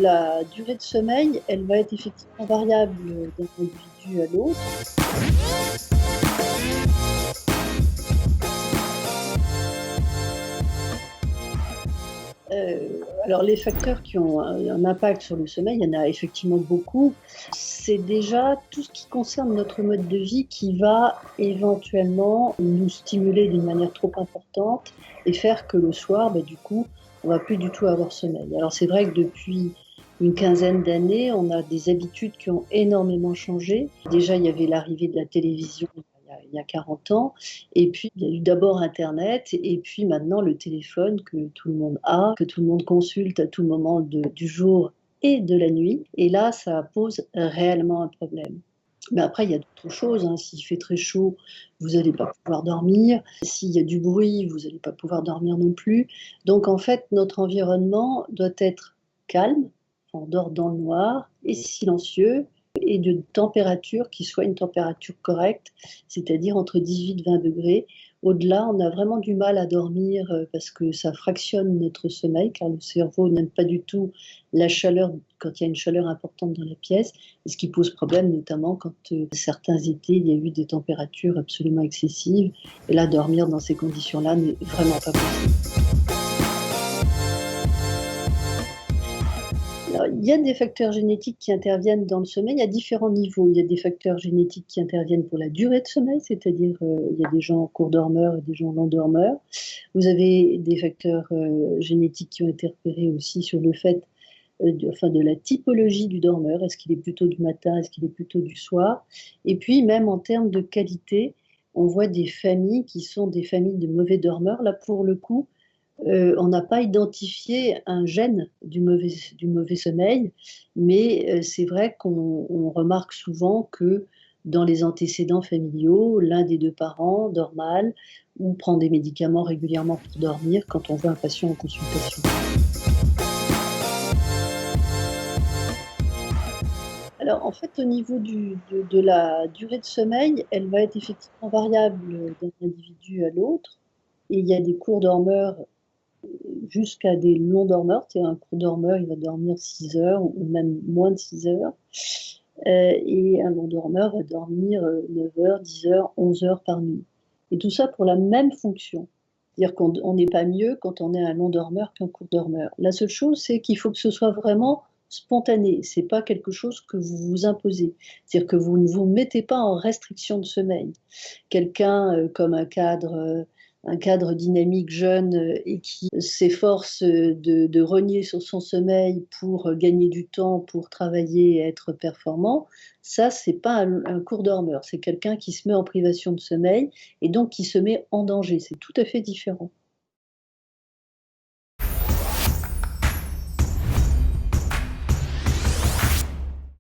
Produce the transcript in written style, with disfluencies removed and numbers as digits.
La durée de sommeil, elle va être effectivement variable d'un individu à l'autre. Alors les facteurs qui ont un impact sur le sommeil, il y en a effectivement beaucoup. C'est déjà tout ce qui concerne notre mode de vie qui va éventuellement nous stimuler d'une manière trop importante et faire que le soir, du coup, on va plus du tout avoir sommeil. Alors c'est vrai que depuis une quinzaine d'années, on a des habitudes qui ont énormément changé. Déjà, il y avait l'arrivée de la télévision il y a 40 ans. Et puis, il y a eu d'abord internet et puis maintenant le téléphone que tout le monde a, que tout le monde consulte à tout moment du jour et de la nuit. Et là, ça pose réellement un problème. Mais après, il y a d'autres choses, hein. S'il fait très chaud, vous allez pas pouvoir dormir. S'il y a du bruit, vous allez pas pouvoir dormir non plus. Donc en fait, notre environnement doit être calme, on dort dans le noir et silencieux et de température qui soit une température correcte, c'est-à-dire entre 18 et 20 degrés. Au-delà, on a vraiment du mal à dormir, parce que ça fractionne notre sommeil, car le cerveau n'aime pas du tout la chaleur quand il y a une chaleur importante dans la pièce, et ce qui pose problème notamment quand, certains étés, il y a eu des températures absolument excessives et là, dormir dans ces conditions-là n'est vraiment pas possible. Alors, il y a des facteurs génétiques qui interviennent dans le sommeil à différents niveaux. Il y a des facteurs génétiques qui interviennent pour la durée de sommeil, c'est-à-dire, il y a des gens courts dormeurs et des gens longs dormeurs. Vous avez des facteurs, génétiques qui ont été repérés aussi sur le fait, de la typologie du dormeur. Est-ce qu'il est plutôt du matin? Est-ce qu'il est plutôt du soir? Et puis même en termes de qualité, on voit des familles qui sont des familles de mauvais dormeurs. Là, pour le coup, on n'a pas identifié un gène du mauvais sommeil, mais c'est vrai qu'on remarque souvent que dans les antécédents familiaux, l'un des 2 parents dort mal ou prend des médicaments régulièrement pour dormir quand on voit un patient en consultation. Alors en fait, au niveau de la durée de sommeil, elle va être effectivement variable d'un individu à l'autre et il y a des courts dormeurs jusqu'à des longs dormeurs. C'est-à-dire un court dormeur, il va dormir 6 heures ou même moins de 6 heures. Et un long dormeur va dormir 9 heures, 10 heures, 11 heures par nuit. Et tout ça pour la même fonction. C'est-à-dire qu'on n'est pas mieux quand on est un long dormeur qu'un court dormeur. La seule chose, c'est qu'il faut que ce soit vraiment spontané. C'est pas quelque chose que vous vous imposez. C'est-à-dire que vous ne vous mettez pas en restriction de sommeil. Quelqu'un, comme un cadre dynamique jeune, et qui s'efforce, de rogner sur son sommeil pour, gagner du temps, pour travailler et être performant, ça c'est pas un court dormeur, c'est quelqu'un qui se met en privation de sommeil et donc qui se met en danger, c'est tout à fait différent.